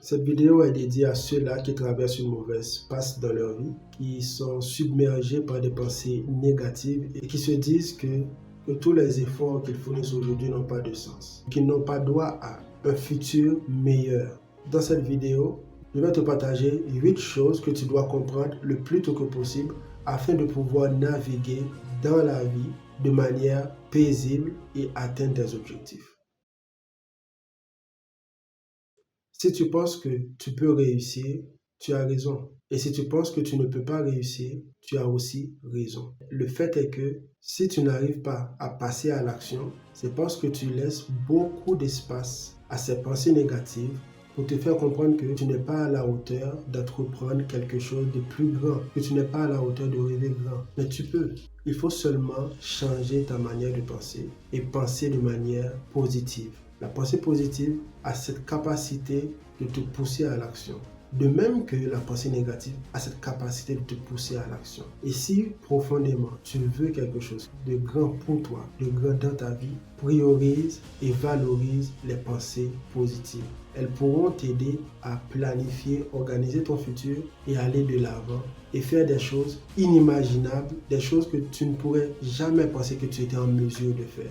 Cette vidéo est dédiée à ceux-là qui traversent une mauvaise passe dans leur vie, qui sont submergés par des pensées négatives et qui se disent que tous les efforts qu'ils fournissent aujourd'hui n'ont pas de sens, qu'ils n'ont pas droit à un futur meilleur. Dans cette vidéo, je vais te partager 8 choses que tu dois comprendre le plus tôt que possible afin de pouvoir naviguer dans la vie de manière paisible et atteindre tes objectifs. Si tu penses que tu peux réussir, tu as raison. Et si tu penses que tu ne peux pas réussir, tu as aussi raison. Le fait est que si tu n'arrives pas à passer à l'action, c'est parce que tu laisses beaucoup d'espace à ces pensées négatives pour te faire comprendre que tu n'es pas à la hauteur d'entreprendre quelque chose de plus grand, que tu n'es pas à la hauteur de rêver grand. Mais tu peux. Il faut seulement changer ta manière de penser et penser de manière positive. La pensée positive a cette capacité de te pousser à l'action. De même que la pensée négative a cette capacité de te pousser à l'action. Et si profondément tu veux quelque chose de grand pour toi, de grand dans ta vie, priorise et valorise les pensées positives. Elles pourront t'aider à planifier, organiser ton futur et aller de l'avant et faire des choses inimaginables, des choses que tu ne pourrais jamais penser que tu étais en mesure de faire.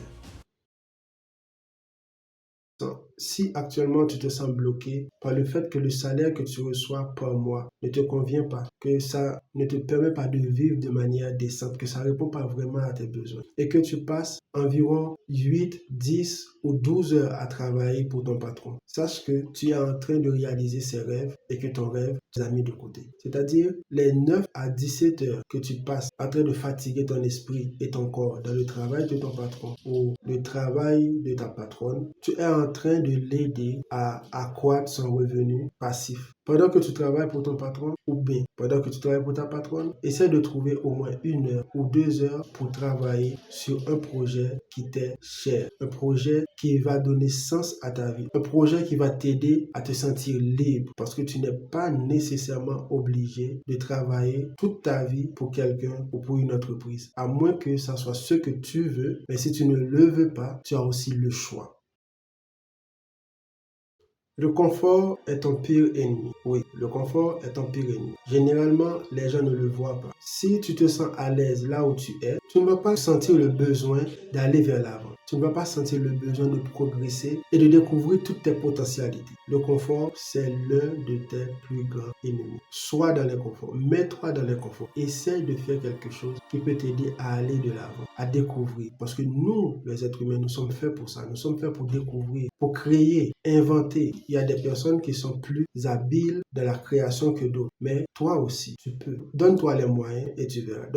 Si actuellement tu te sens bloqué par le fait que le salaire que tu reçois par mois ne te convient pas, que ça ne te permet pas de vivre de manière décente, que ça ne répond pas vraiment à tes besoins et que tu passes environ 8, 10 ou 12 heures à travailler pour ton patron, sache que tu es en train de réaliser ses rêves et que ton rêve, tu l'as mis de côté. C'est-à-dire les 9 à 17 heures que tu passes en train de fatiguer ton esprit et ton corps dans le travail de ton patron ou le travail de ta patronne, tu es en train de l'aider à accroître son revenu passif. Pendant que tu travailles pour ton patron ou bien pendant que tu travailles pour ta patronne, essaie de trouver au moins 1 heure ou 2 heures pour travailler sur un projet qui t'est cher, un projet qui va donner sens à ta vie, un projet qui va t'aider à te sentir libre parce que tu n'es pas nécessairement obligé de travailler toute ta vie pour quelqu'un ou pour une entreprise, à moins que ça soit ce que tu veux, mais si tu ne le veux pas, tu as aussi le choix. Le confort est ton pire ennemi. Oui, le confort est ton pire ennemi. Généralement, les gens ne le voient pas. Si tu te sens à l'aise là où tu es, tu ne vas pas sentir le besoin d'aller vers l'avant. Tu ne vas pas sentir le besoin de progresser et de découvrir toutes tes potentialités. Le confort, c'est l'un de tes plus grands ennemis. Sois dans l'inconfort, mets-toi dans l'inconfort. Essaye de faire quelque chose qui peut t'aider à aller de l'avant, à découvrir. Parce que nous, les êtres humains, nous sommes faits pour ça. Nous sommes faits pour découvrir, pour créer, inventer. Il y a des personnes qui sont plus habiles dans la création que d'autres. Mais toi aussi, tu peux. Donne-toi les moyens et tu verras.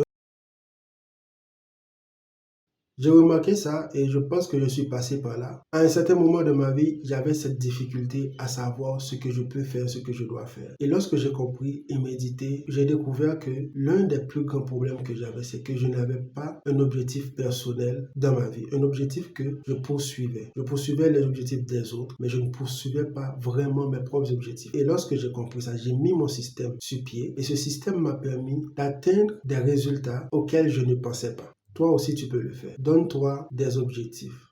J'ai remarqué ça et je pense que je suis passé par là. À un certain moment de ma vie, j'avais cette difficulté à savoir ce que je peux faire, ce que je dois faire. Et lorsque j'ai compris et médité, j'ai découvert que l'un des plus grands problèmes que j'avais, c'est que je n'avais pas un objectif personnel dans ma vie. Un objectif que je poursuivais. Je poursuivais les objectifs des autres, mais je ne poursuivais pas vraiment mes propres objectifs. Et lorsque j'ai compris ça, j'ai mis mon système sur pied et ce système m'a permis d'atteindre des résultats auxquels je ne pensais pas. Toi aussi, tu peux le faire. Donne-toi des objectifs.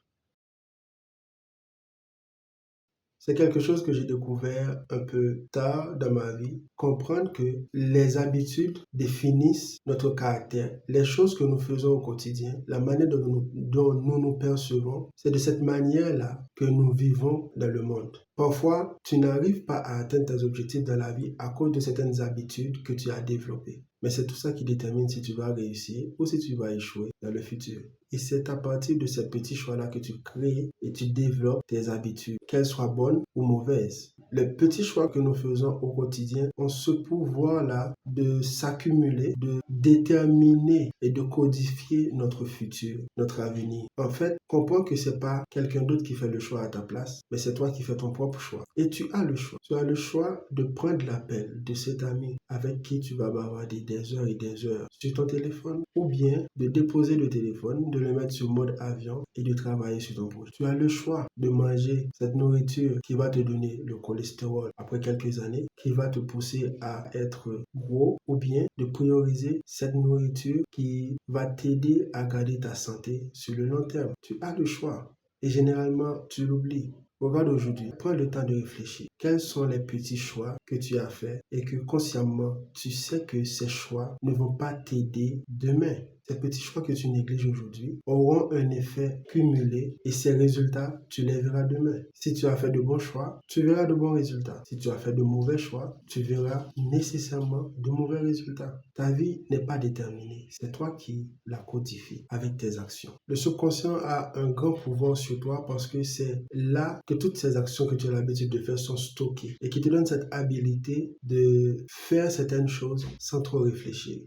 C'est quelque chose que j'ai découvert un peu tard dans ma vie. Comprendre que les habitudes définissent notre caractère. Les choses que nous faisons au quotidien, la manière dont nous percevons, c'est de cette manière-là que nous vivons dans le monde. Parfois, tu n'arrives pas à atteindre tes objectifs dans la vie à cause de certaines habitudes que tu as développées. Mais c'est tout ça qui détermine si tu vas réussir ou si tu vas échouer dans le futur. Et c'est à partir de ces petits choix-là que tu crées et tu développes tes habitudes, qu'elles soient bonnes ou mauvaises. Les petits choix que nous faisons au quotidien ont ce pouvoir-là de s'accumuler, de déterminer et de codifier notre futur, notre avenir. En fait, comprends que c'est pas quelqu'un d'autre qui fait le choix à ta place, mais c'est toi qui fais ton propre choix. Et tu as le choix. Tu as le choix de prendre l'appel de cet ami avec qui tu vas bavarder des heures et des heures sur ton téléphone ou bien de déposer le téléphone, de le mettre sur mode avion et de travailler sur ton projet. Tu as le choix de manger cette nourriture qui va te donner le cholestérol après quelques années, qui va te pousser à être gros, ou bien de prioriser cette nourriture qui va t'aider à garder ta santé sur le long terme. Tu as le choix et généralement tu l'oublies. Regarde aujourd'hui, prends le temps de réfléchir. Quels sont les petits choix que tu as faits et que consciemment, tu sais que ces choix ne vont pas t'aider demain. Ces petits choix que tu négliges aujourd'hui auront un effet cumulé et ces résultats, tu les verras demain. Si tu as fait de bons choix, tu verras de bons résultats. Si tu as fait de mauvais choix, tu verras nécessairement de mauvais résultats. Ta vie n'est pas déterminée, c'est toi qui la codifies avec tes actions. Le subconscient a un grand pouvoir sur toi parce que c'est là que toutes ces actions que tu as l'habitude de faire sont stockées et qui te donne cette habilité de faire certaines choses sans trop réfléchir.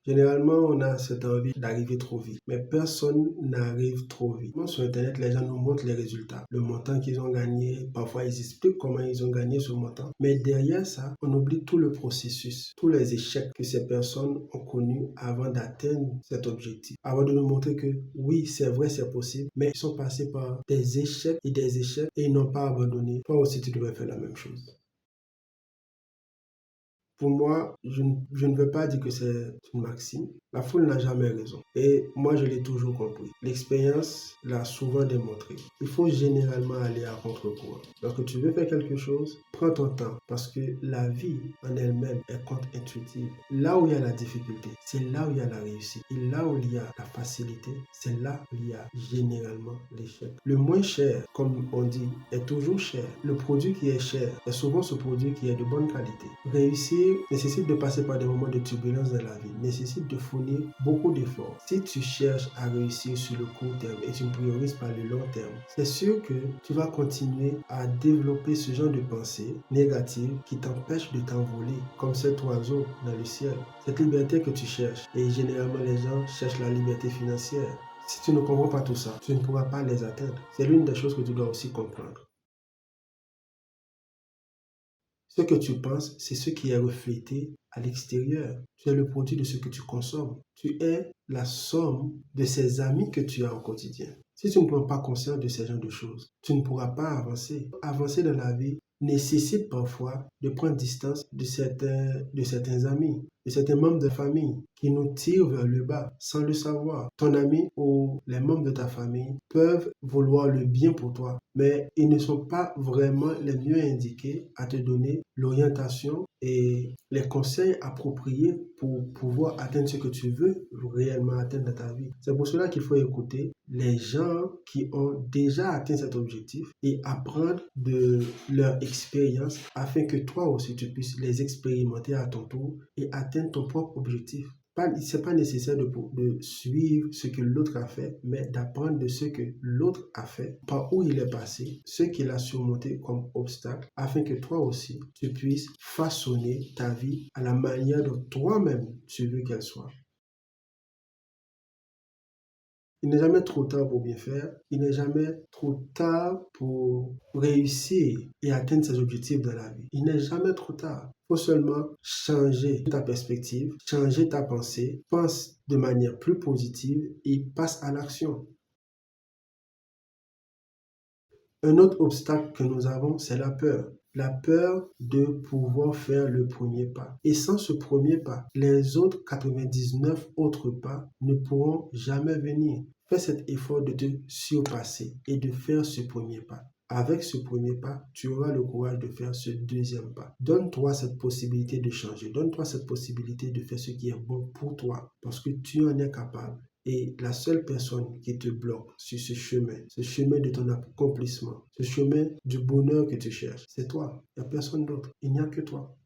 Généralement, on a cette envie d'arriver trop vite, mais personne n'arrive trop vite. Sur Internet, les gens nous montrent les résultats, le montant qu'ils ont gagné. Parfois, ils expliquent comment ils ont gagné ce montant. Mais derrière ça, on oublie tout le processus, tous les échecs que ces personnes ont connus avant d'atteindre cet objectif. Avant de nous montrer que oui, c'est vrai, c'est possible, mais ils sont passés par des échecs et ils n'ont pas abandonné. Toi aussi, tu devrais faire la même chose. Pour moi, je ne veux pas dire que c'est une maxime. La foule n'a jamais raison. Et moi, je l'ai toujours compris. L'expérience l'a souvent démontré. Il faut généralement aller à contre-courant. Lorsque tu veux faire quelque chose, prends ton temps parce que la vie en elle-même est contre-intuitive. Là où il y a la difficulté, c'est là où il y a la réussite. Et là où il y a la facilité, c'est là où il y a généralement l'échec. Le moins cher, comme on dit, est toujours cher. Le produit qui est cher est souvent ce produit qui est de bonne qualité. Réussir nécessite de passer par des moments de turbulence dans la vie, nécessite de fournir beaucoup d'efforts. Si tu cherches à réussir sur le court terme et tu priorises par le long terme, c'est sûr que tu vas continuer à développer ce genre de pensée négative qui t'empêche de t'envoler comme cet oiseau dans le ciel. Cette liberté que tu cherches, et généralement les gens cherchent la liberté financière. Si tu ne comprends pas tout ça, tu ne pourras pas les atteindre. C'est l'une des choses que tu dois aussi comprendre. Ce que tu penses, c'est ce qui est reflété à l'extérieur. Tu es le produit de ce que tu consommes. Tu es la somme de ces amis que tu as au quotidien. Si tu ne prends pas conscience de ces genres de choses, tu ne pourras pas avancer. Avancer dans la vie nécessite parfois de prendre distance de certains amis, de certains membres de famille qui nous tirent vers le bas sans le savoir. Ton ami ou les membres de ta famille peuvent vouloir le bien pour toi, mais ils ne sont pas vraiment les mieux indiqués à te donner l'orientation et les conseils appropriés pour pouvoir atteindre ce que tu veux réellement atteindre dans ta vie. C'est pour cela qu'il faut écouter les gens qui ont déjà atteint cet objectif et apprendre de leur expérience afin que toi aussi tu puisses les expérimenter à ton tour et atteindre ton propre objectif. Ce n'est pas nécessaire de suivre ce que l'autre a fait, mais d'apprendre de ce que l'autre a fait, par où il est passé, ce qu'il a surmonté comme obstacle, afin que toi aussi, tu puisses façonner ta vie à la manière dont toi-même tu veux qu'elle soit. Il n'est jamais trop tard pour bien faire. Il n'est jamais trop tard pour réussir et atteindre ses objectifs dans la vie. Il n'est jamais trop tard. Il faut seulement changer ta perspective, changer ta pensée, pense de manière plus positive et passe à l'action. Un autre obstacle que nous avons, c'est la peur. La peur de pouvoir faire le premier pas. Et sans ce premier pas, les autres 99 autres pas ne pourront jamais venir. Fais cet effort de te surpasser et de faire ce premier pas. Avec ce premier pas, tu auras le courage de faire ce deuxième pas. Donne-toi cette possibilité de changer. Donne-toi cette possibilité de faire ce qui est bon pour toi parce que tu en es capable. Et la seule personne qui te bloque sur ce chemin de ton accomplissement, ce chemin du bonheur que tu cherches, c'est toi. Il n'y a personne d'autre. Il n'y a que toi.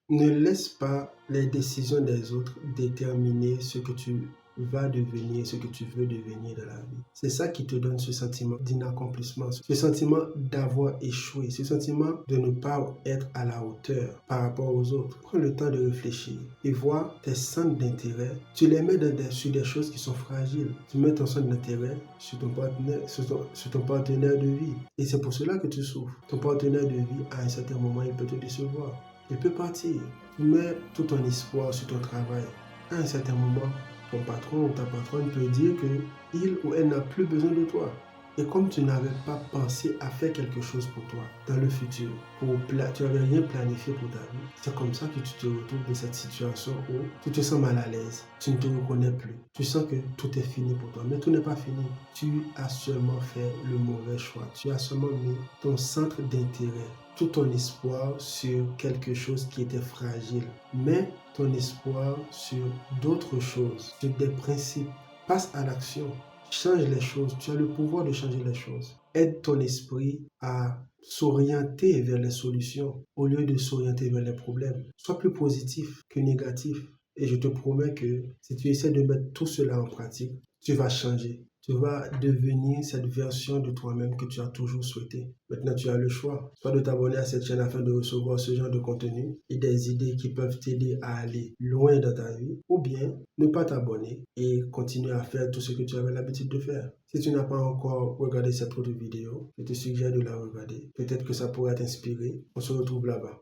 Ne laisse pas les décisions des autres déterminer ce que tu vas devenir, ce que tu veux devenir dans la vie. C'est ça qui te donne ce sentiment d'inaccomplissement, ce sentiment d'avoir échoué, ce sentiment de ne pas être à la hauteur par rapport aux autres. Prends le temps de réfléchir et vois tes centres d'intérêt. Tu les mets sur des choses qui sont fragiles. Tu mets ton centre d'intérêt sur ton partenaire de vie. Et c'est pour cela que tu souffres. Ton partenaire de vie, à un certain moment, il peut te décevoir. Il peut partir. Tu mets tout ton espoir sur ton travail. À un certain moment, ton patron ou ta patronne peut dire qu'il ou elle n'a plus besoin de toi. et comme tu n'avais pas pensé à faire quelque chose pour toi dans le futur, tu n'avais rien planifié pour ta vie, c'est comme ça que tu te retrouves dans cette situation où tu te sens mal à l'aise, tu ne te reconnais plus, tu sens que tout est fini pour toi, mais tout n'est pas fini. Tu as seulement fait le mauvais choix, tu as seulement mis ton centre d'intérêt, tout ton espoir sur quelque chose qui était fragile, mais ton espoir sur d'autres choses, sur des principes. Passe à l'action, change les choses, tu as le pouvoir de changer les choses. Aide ton esprit à s'orienter vers les solutions au lieu de s'orienter vers les problèmes. Sois plus positif que négatif. Et je te promets que si tu essaies de mettre tout cela en pratique, tu vas changer. Tu vas devenir cette version de toi-même que tu as toujours souhaité. Maintenant, tu as le choix, soit de t'abonner à cette chaîne afin de recevoir ce genre de contenu et des idées qui peuvent t'aider à aller loin dans ta vie, ou bien ne pas t'abonner et continuer à faire tout ce que tu avais l'habitude de faire. Si tu n'as pas encore regardé cette autre vidéo, je te suggère de la regarder. Peut-être que ça pourrait t'inspirer. On se retrouve là-bas.